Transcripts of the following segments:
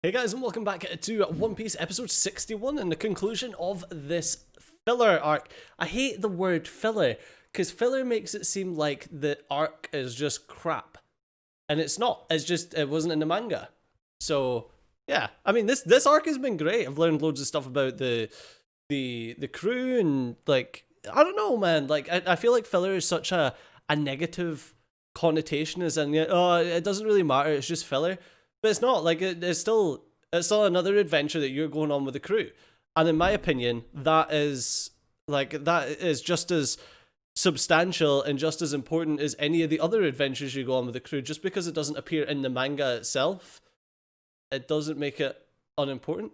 Hey guys, and welcome back to One Piece episode 61 and the conclusion of this filler arc. I hate the word filler, because filler makes it seem like the arc is just crap. And it's not. It's just, it wasn't in the manga. So, yeah. I mean, this arc has been great. I've learned loads of stuff about the crew and, like, I don't know, man. Like, I feel like filler is such a negative connotation, as in, oh, it doesn't really matter, it's just filler. But it's not, like, it's still another adventure that you're going on with the crew. And in my opinion, that is just as substantial and just as important as any of the other adventures you go on with the crew. Just because it doesn't appear in the manga itself, it doesn't make it unimportant.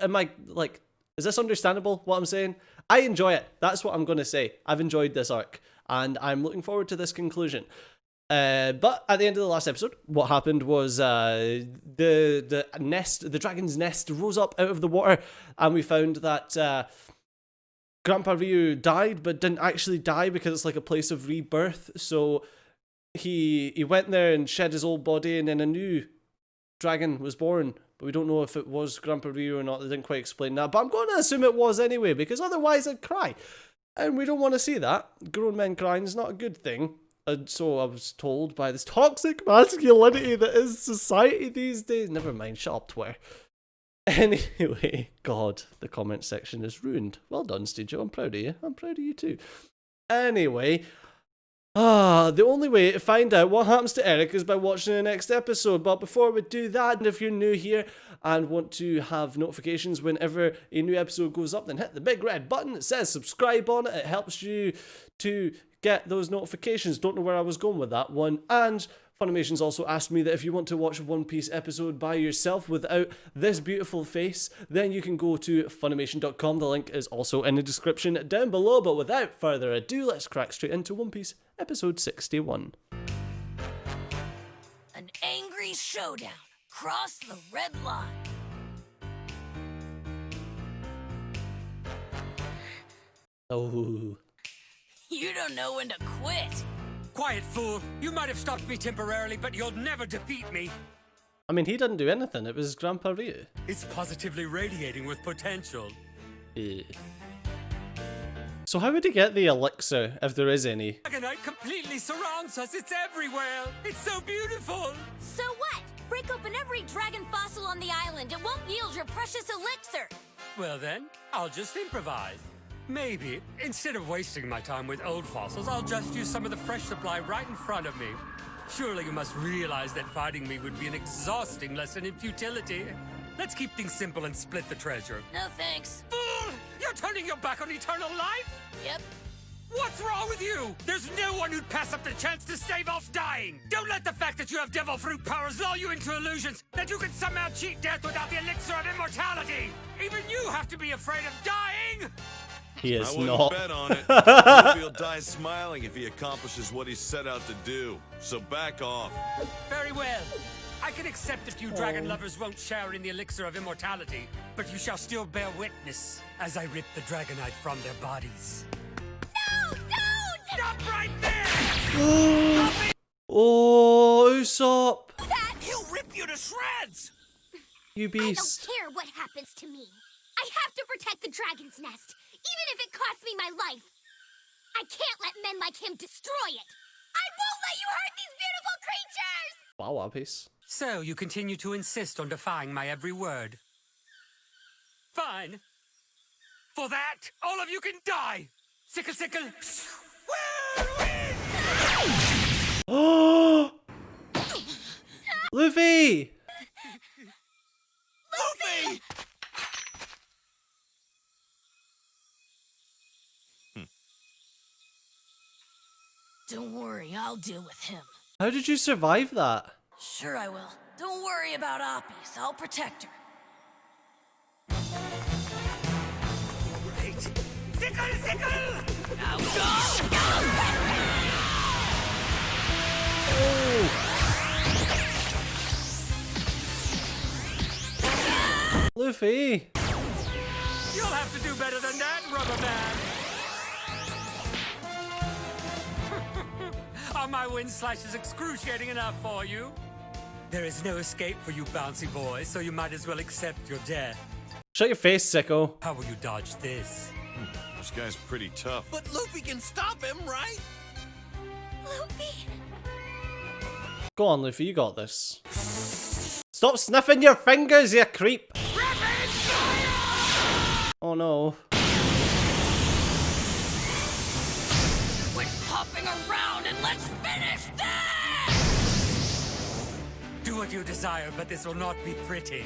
Am I, like, is this understandable, what I'm saying? I enjoy it. That's what I'm going to say. I've enjoyed this arc, and I'm looking forward to this conclusion. But at the end of the last episode, what happened was the dragon's nest rose up out of the water, and we found that Grandpa Ryu died, but didn't actually die because it's like a place of rebirth. So he went there and shed his old body, and then a new dragon was born. But we don't know if it was Grandpa Ryu or not. They didn't quite explain that, but I'm going to assume it was anyway, because otherwise I'd cry, and we don't want to see that. Grown men crying is not a good thing. And so I was told by this toxic masculinity that is society these days. Never mind, shut up, Twitter. Anyway, God, the comment section is ruined. Well done, Studio. I'm proud of you. I'm proud of you too. Anyway, the only way to find out what happens to Eric is by watching the next episode. But before we do that, and if you're new here and want to have notifications whenever a new episode goes up, then hit the big red button that says subscribe on it. It helps you to get those notifications. Don't know where I was going with that one. And Funimation's also asked me that if you want to watch a One Piece episode by yourself without this beautiful face, then you can go to Funimation.com. The link is also in the description down below. But without further ado, let's crack straight into One Piece episode 61. An angry showdown. Cross the red line. Oh. You don't know when to quit. Quiet, fool. You might have stopped me temporarily, but you'll never defeat me. I mean, he didn't do anything. It was Grandpa Ryu. It's positively radiating with potential. So how would he get the elixir, if there is any? Dragonite completely surrounds us. It's everywhere. It's so beautiful. So what? Break open every dragon fossil on the island. It won't yield your precious elixir. Well then, I'll just improvise. Maybe, instead of wasting my time with old fossils, I'll just use some of the fresh supply right in front of me. Surely you must realize that fighting me would be an exhausting lesson in futility. Let's keep things simple and split the treasure. No thanks. Fool! You're turning your back on eternal life? Yep. What's wrong with you? There's no one who'd pass up the chance to stave off dying. Don't let the fact that you have devil fruit powers lull you into illusions that you can somehow cheat death without the elixir of immortality. Even you have to be afraid of dying. He is I wouldn't not. bet on it. Luffy dies smiling if he accomplishes what he set out to do. So back off. Very well. I can accept that you dragon lovers won't share in the elixir of immortality, but you shall still bear witness as I rip the dragonite from their bodies. No, don't! Stop right there! Oh, Usopp! That! He'll rip you to shreds! You I don't beast. care what happens to me. I have to protect the dragon's nest, even if it costs me my life. I can't let men like him destroy it. I won't let you hurt these beautiful creatures! Wow, One Piece. So you continue to insist on defying my every word. Fine. For that, all of you can die! Sickle, sickle! Oh! Luffy! Luffy! Don't worry, I'll deal with him. How did you survive that? Sure I will. Don't worry about Apis. I'll protect her. Right. Sickle, sickle! Now go! Luffy! You'll have to do better than that, Rubber Man! Are my wind slashes excruciating enough for you? There is no escape for you bouncy boys, so you might as well accept your death. Shut your face, sicko. How will you dodge this? This guy's pretty tough. But Luffy can stop him, right? Luffy! Go on, Luffy, you got this. Stop sniffing your fingers, you creep! Oh no. Quit hopping around and let's finish this! Do what you desire, but this will not be pretty.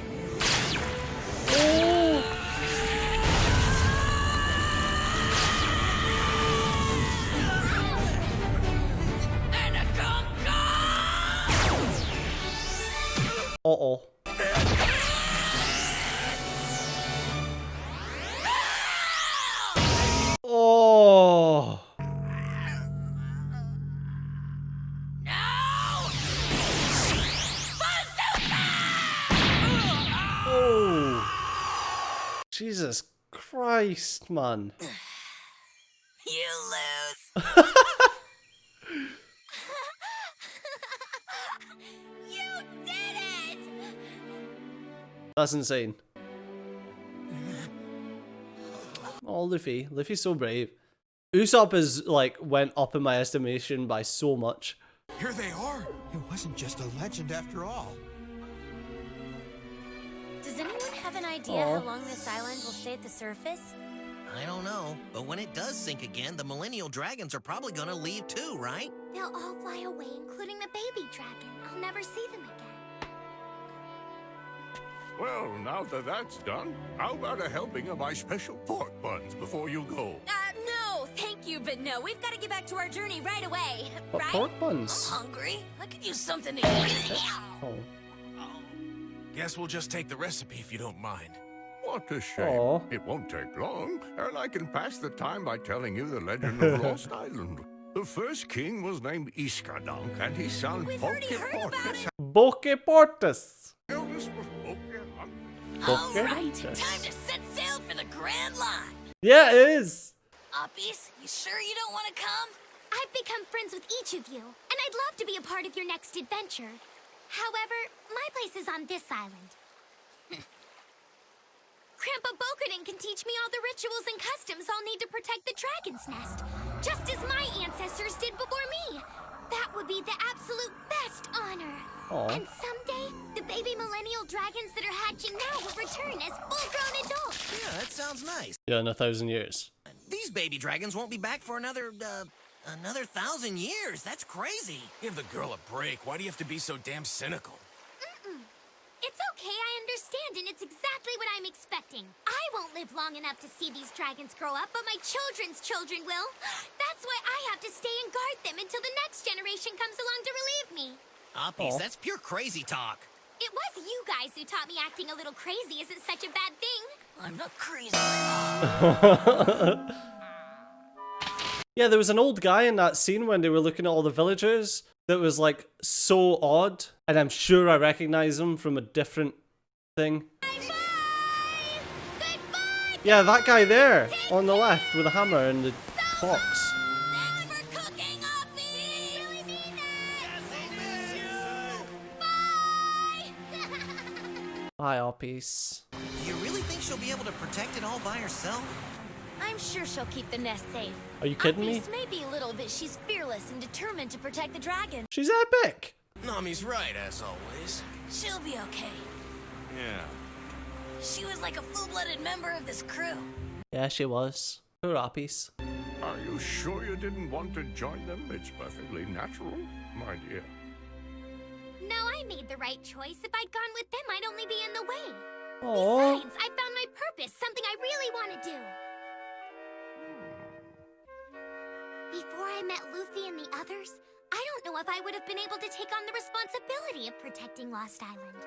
Uh-oh. Oh. Oh. Jesus Christ, man. You lose! You did it! That's insane. Oh, Luffy. Luffy's so brave. Usopp is, like, went up in my estimation by so much. Here they are. It wasn't just a legend after all. Does anyone have an idea Aw. how long this island will stay at the surface? I don't know, but when it does sink again, the Millennial Dragons are probably gonna leave too, right? They'll all fly away, including the baby dragon. I'll never see them again. Well, now that that's done, how about a helping of my special pork buns before you go? No, thank you, but no. We've got to get back to our journey right away, But right? pork buns. Hungry? I could use something to eat. Oh. Guess we'll just take the recipe if you don't mind. What a shame. Aw. It won't take long, and I can pass the time by telling you the legend of Lost Island. The first king was named Iskadunk, and his son We've already heard about Pokeportus. it. Boke Portus. Eldest was Pokehunt. All Okay. right, time to set sail for the Grand Line. Yeah, it is. Uppies, you sure you don't want to come? I've become friends with each of you, and I'd love to be a part of your next adventure. However, my place is on this island. Grandpa Bokoden can teach me all the rituals and customs I'll need to protect the dragon's nest, just as my ancestors did before me. That would be the absolute best honor. Aw. And someday, the baby millennial dragons that are hatching now will return as full-grown adults. Yeah, that sounds nice. Yeah, in 1,000 years. These baby dragons won't be back for another 1,000 years. That's crazy. Give the girl a break. Why do you have to be so damn cynical? It's okay, I understand, and it's exactly what I'm expecting. I won't live long enough to see these dragons grow up, but my children's children will. That's why I have to stay and guard them until the next generation comes along to relieve me. Uppies, Aw. that's pure crazy talk. It was you guys who taught me acting a little crazy isn't such a bad thing. I'm not crazy. Yeah, there was an old guy in that scene when they were looking at all the villagers that was like so odd, and I'm sure I recognize him from a different thing. Bye! Goodbye! Yeah, that guy there on the left with the hammer and the box. Thanks for cooking, Uppy! Really mean that! Bye! Hi, Oppies. Do you really think she'll be able to protect it all by herself? I'm sure she'll keep the nest safe. Are you kidding me? Uppies may be little, but she's fearless and determined to protect the dragon. She's epic. Nami's right, as always. She'll be okay. Yeah. She was like a full-blooded member of this crew. Yeah, she was. Poor Oppies. Are you sure you didn't want to join them? It's perfectly natural, my dear. No, I made the right choice. If I'd gone with them, I'd only be in the way. Aww. Besides, I found my purpose, something I really want to do. Before I met Luffy and the others, I don't know if I would have been able to take on the responsibility of protecting Lost Island.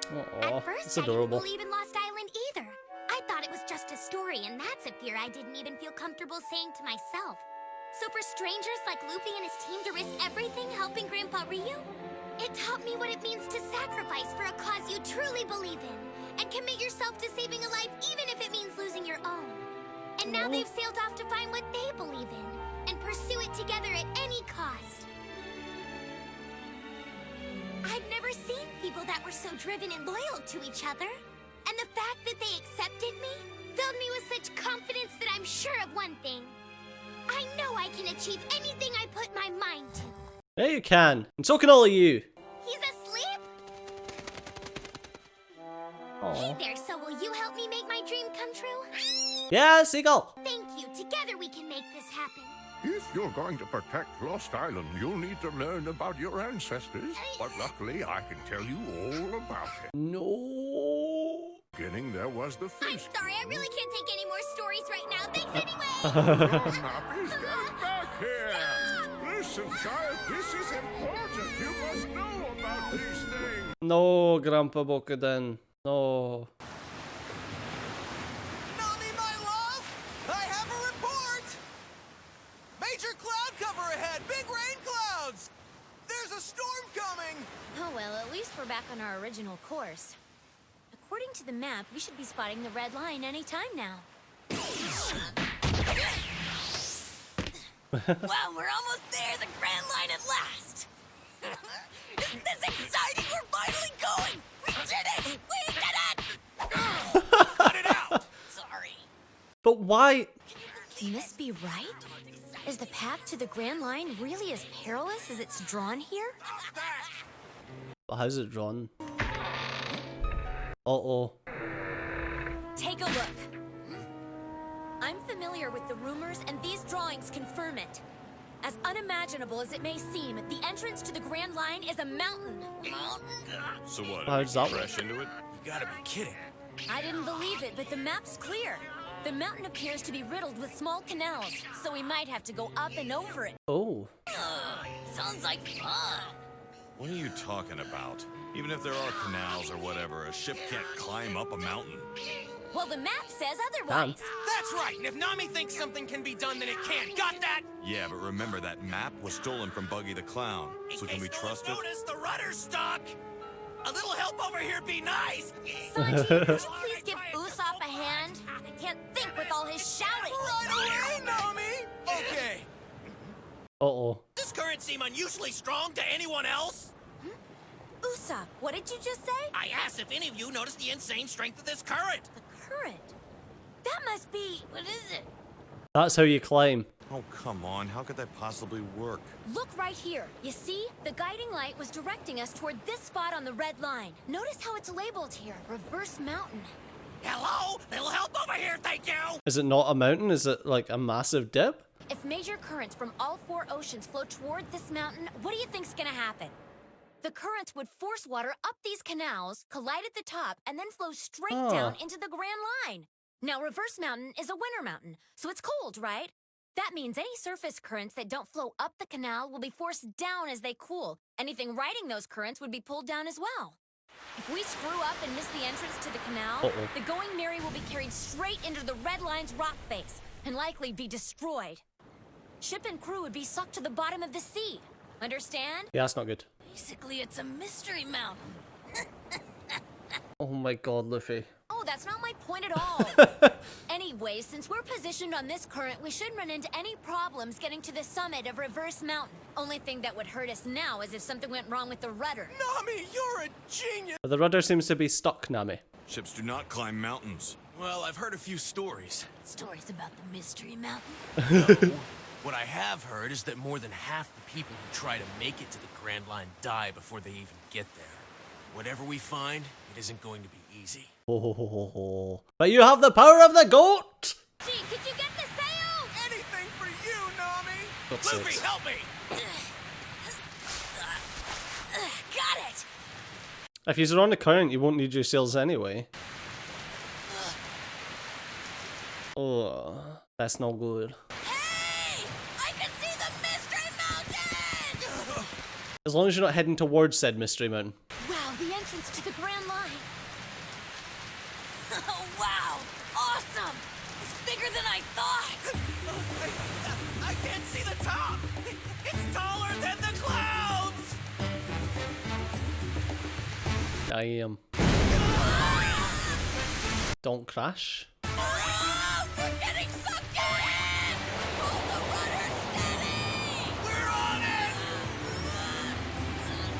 Aww. At first, It's I didn't adorable. believe in Lost Island either. I thought it was just a story, and that's a fear I didn't even feel comfortable saying to myself. So for strangers like Luffy and his team to risk everything helping Grandpa Ryu, it taught me what it means to sacrifice for a cause you truly believe in, and commit yourself to saving a life even if it means losing your own. And now they've sailed off to find what they believe in, and pursue it together at any cost. I've never seen people that were so driven and loyal to each other. And the fact that they accepted me filled me with such confidence that I'm sure of one thing. I know I can achieve anything I put my mind to. Yeah, you can. And so can all of you. He's asleep? Hey Aww. there, so will you help me make my dream come true? Yeah, Seagull. Thank you. Together we can make this happen. If you're going to protect Lost Island, you'll need to learn about your ancestors. But luckily, I can tell you all about it. No. Beginning, there was the I'm first. sorry, I really can't take any more stories right now. Thanks anyway. Nappies, get back here! Listen, child, this is important. You must know about these things. No, Grandpa Bokuden. No. Nami, my love! I have a report! Major cloud cover ahead! Big rain clouds! There's a storm coming! Oh well, at least we're back on our original course. According to the map, we should be spotting the red line any time now. Wow, we're almost there, the Grand Line at last! Isn't this exciting? We're finally going! We did it! We did it! Cut it out! Sorry. But why? Can this be right? Is the path to the Grand Line really as perilous as it's drawn here? How's it drawn? Uh-oh. Take a look. I'm familiar with the rumors, and these drawings confirm it. As unimaginable as it may seem, the entrance to the Grand Line is a mountain. So what? How's that Crash into it? You gotta be kidding. I didn't believe it, but the map's clear. The mountain appears to be riddled with small canals, so we might have to go up and over it. Oh. Sounds like fun. What are you talking about? Even if there are canals or whatever, a ship can't climb up a mountain. Well, the map says otherwise. That's right, and if Nami thinks something can be done, then it can. Got that? Yeah, but remember that map was stolen from Buggy the Clown. So can we trust it? Notice the rudder's stuck. A little help over here be nice. Sanji, could you please give Usopp a hand? I can't think with all his shouting. Right away, Nami. Okay. Uh-oh. Does current seem unusually strong to anyone else? Usopp, what did you just say? I asked if any of you noticed the insane strength of this current. The current. That must be... What is it? That's how you climb. Oh, come on. How could that possibly work? Look right here. You see? The guiding light was directing us toward this spot on the red line. Notice how it's labeled here. Reverse Mountain. Hello? Little help over here, thank you. Is it not a mountain? Is it like a massive dip? If major currents from all four oceans flow toward this mountain, what do you think's gonna happen? The currents would force water up these canals, collide at the top, and then flow straight down into the Grand Line. Now, Reverse Mountain is a winter mountain, so it's cold, right? That means any surface currents that don't flow up the canal will be forced down as they cool. Anything riding those currents would be pulled down as well. If we screw up and miss the entrance to the canal, the Going Merry will be carried straight into the Red Line's rock face and likely be destroyed. Ship and crew would be sucked to the bottom of the sea. Understand? Yeah, that's not good. Basically, it's a mystery mountain. Oh my god, Luffy. Oh, that's not my point at all. Anyway, since we're positioned on this current, we shouldn't run into any problems getting to the summit of Reverse Mountain. Only thing that would hurt us now is if something went wrong with the rudder. Nami, you're a genius. But the rudder seems to be stuck, Nami. Ships do not climb mountains. Well, I've heard a few stories. Stories about the mystery mountain? No. What I have heard is that more than half the people who try to make it to the Grand Line die before they even get there. Whatever we find, it isn't going to be easy. Oh, but you have the power of the goat! Gee, could you get the sail? Anything for you, Nami! That's Luffy, it. help me! Got it! If you're on the current, you won't need your sails anyway. Oh, that's no good. Hey! I can see the mystery mountain! As long as you're not heading towards said mystery mountain. Wow, the entrance to the Grand Line. Oh, wow! Awesome! It's bigger than I thought! I can't see the top! It's taller than the clouds! Damn. Don't crash. Oh, we're getting sucked in! Hold the rudder steady! We're on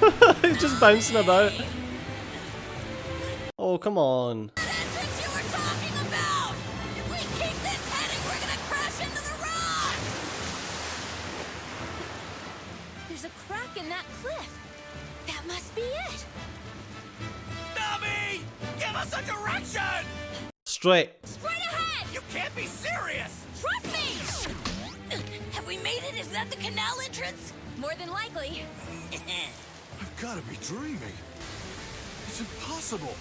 it! He's just bouncing about. Oh, come on. That's what you were talking about! If we keep this heading, we're gonna crash into the rocks! There's a crack in that cliff. That must be it. Nami! Give us a direction! Straight. Straight ahead! You can't be serious! Trust me! Have we made it? Is that the canal entrance? More than likely. I've got to be dreaming. It's impossible.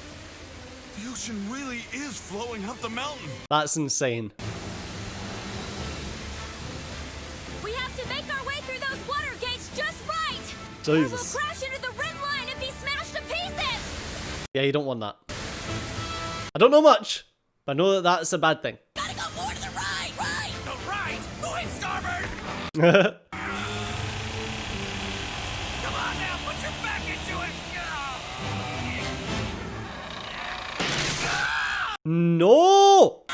The ocean really is flowing up the mountain. That's insane. We have to make our way through those water gates just right! Jesus. Or we'll crash into the red line and be smashed to pieces! Yeah, you don't want that. I don't know much, but I know that that's a bad thing. Gotta go more to the right! Right! The right! Going starboard! Come on now, put your back into it! No!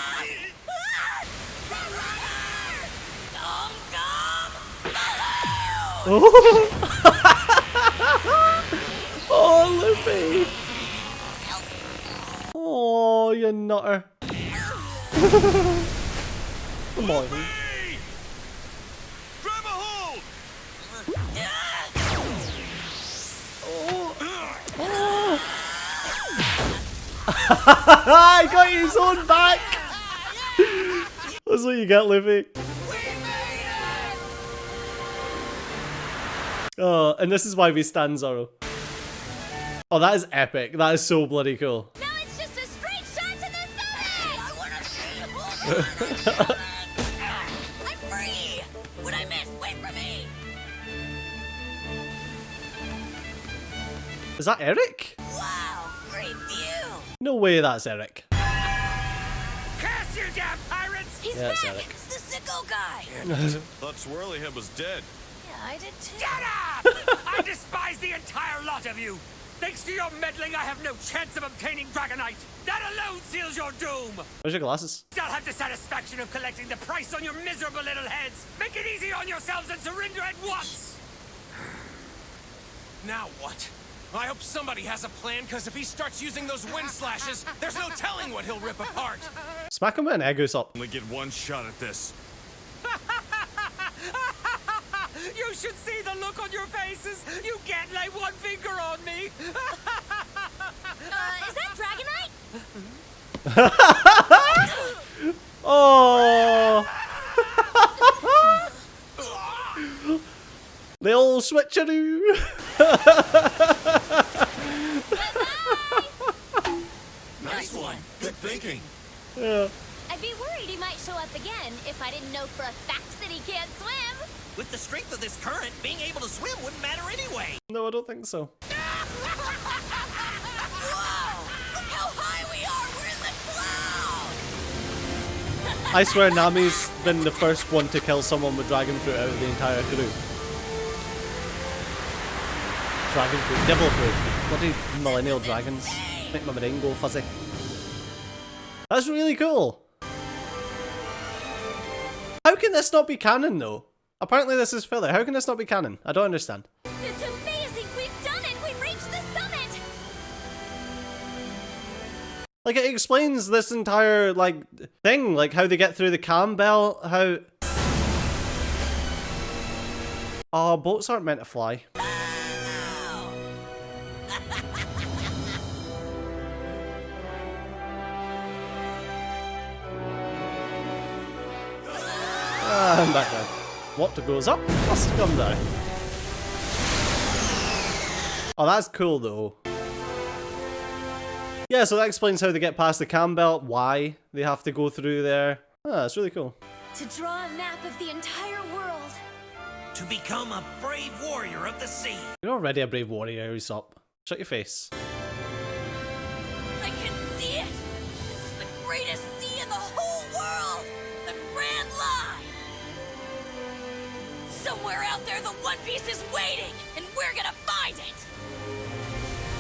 Oh, Luffy! Oh, you nutter. Come on. Grab a hold! I got his own back! That's what you get, Luffy. Oh, and this is why we stand Zoro. Oh, that is epic. That is so bloody cool. Now it's just a straight shot to the summit! I wanna see! I'm free! What I miss, wait for me! Is that Eric? Wow, great view! No way that's Eric. Curse you, damn pirates! He's Yeah, it's back! Eric. It's the sicko guy! Thought Swirlyhead was dead. Yeah, I did too. Get up! I despise the entire lot of you! Thanks to your meddling, I have no chance of obtaining Dragonite! That alone seals your doom! Where's your glasses? I'll have the satisfaction of collecting the price on your miserable little heads! Make it easy on yourselves and surrender at once! Now what? I hope somebody has a plan, because if he starts using those wind slashes, there's no telling what he'll rip apart. Smack him with an egg goose up. Only get one shot at this. You should see the look on your faces! You can't lay one finger on me! Is that Dragonite? Oh! The old switcheroo! Nice one. Good thinking. Yeah. I'd be worried he might show up again if I didn't know for a fact that he can't swim. With the strength of this current, being able to swim wouldn't matter anyway. No, I don't think so. Whoa! Look how high we are! We're in the clouds! I swear Nami's been the first one to kill someone with dragon fruit out of the entire crew. Dragon fruit, devil fruit. Bloody millennial dragons. Make my brain go fuzzy. That's really cool. How can this not be canon though? Apparently this is filler. How can this not be canon? I don't understand. It's amazing! We've done it! We reached the summit! Like it explains this entire like thing, like how they get through the cam belt, how oh, boats aren't meant to fly. I'm back down. What goes up must come down. Oh, that's cool though. Yeah, so that explains how they get past the cam belt, why they have to go through there. Ah, that's really cool. To draw a map of the entire world. To become a brave warrior of the sea. You're already a brave warrior, Usopp. Shut your face. I can see it! This is the greatest sea in the whole world! The Grand Line! Somewhere out there the One Piece is waiting, and we're gonna find it!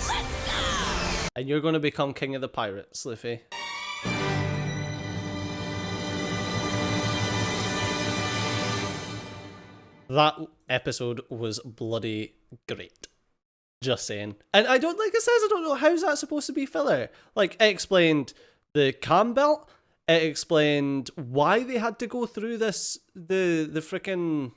Let's go! And you're gonna become king of the pirates, Luffy. That episode was bloody great. Just saying. And I don't, like it says, I don't know, how's that supposed to be filler? Like, it explained the cam belt, it explained why they had to go through this, the freaking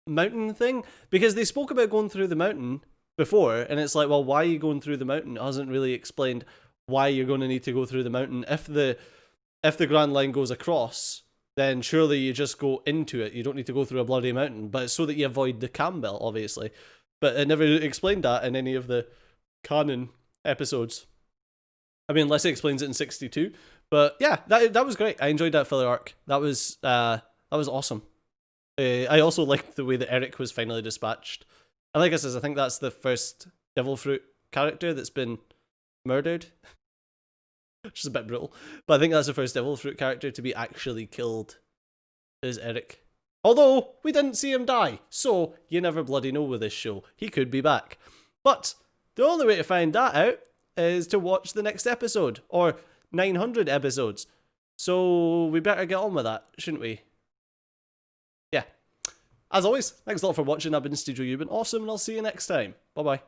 mountain thing, because they spoke about going through the mountain before, and it's like, well, why are you going through the mountain? It hasn't really explained why you're going to need to go through the mountain. If the Grand Line goes across, then surely you just go into it. You don't need to go through a bloody mountain, but it's so that you avoid the cam belt, obviously. But it never explained that in any of the canon episodes. I mean, unless it explains it in 62. But yeah, that was great. I enjoyed that filler arc. That was awesome. I also liked the way that Eric was finally dispatched. And like I said, I think that's the first Devil Fruit character that's been murdered. Which is a bit brutal. But I think that's the first Devil Fruit character to be actually killed, is Eric. Although, we didn't see him die, so you never bloody know with this show. He could be back. But the only way to find that out is to watch the next episode, or 900 episodes. So we better get on with that, shouldn't we? Yeah. As always, thanks a lot for watching. I've been Studio, you've been awesome, and I'll see you next time. Bye-bye.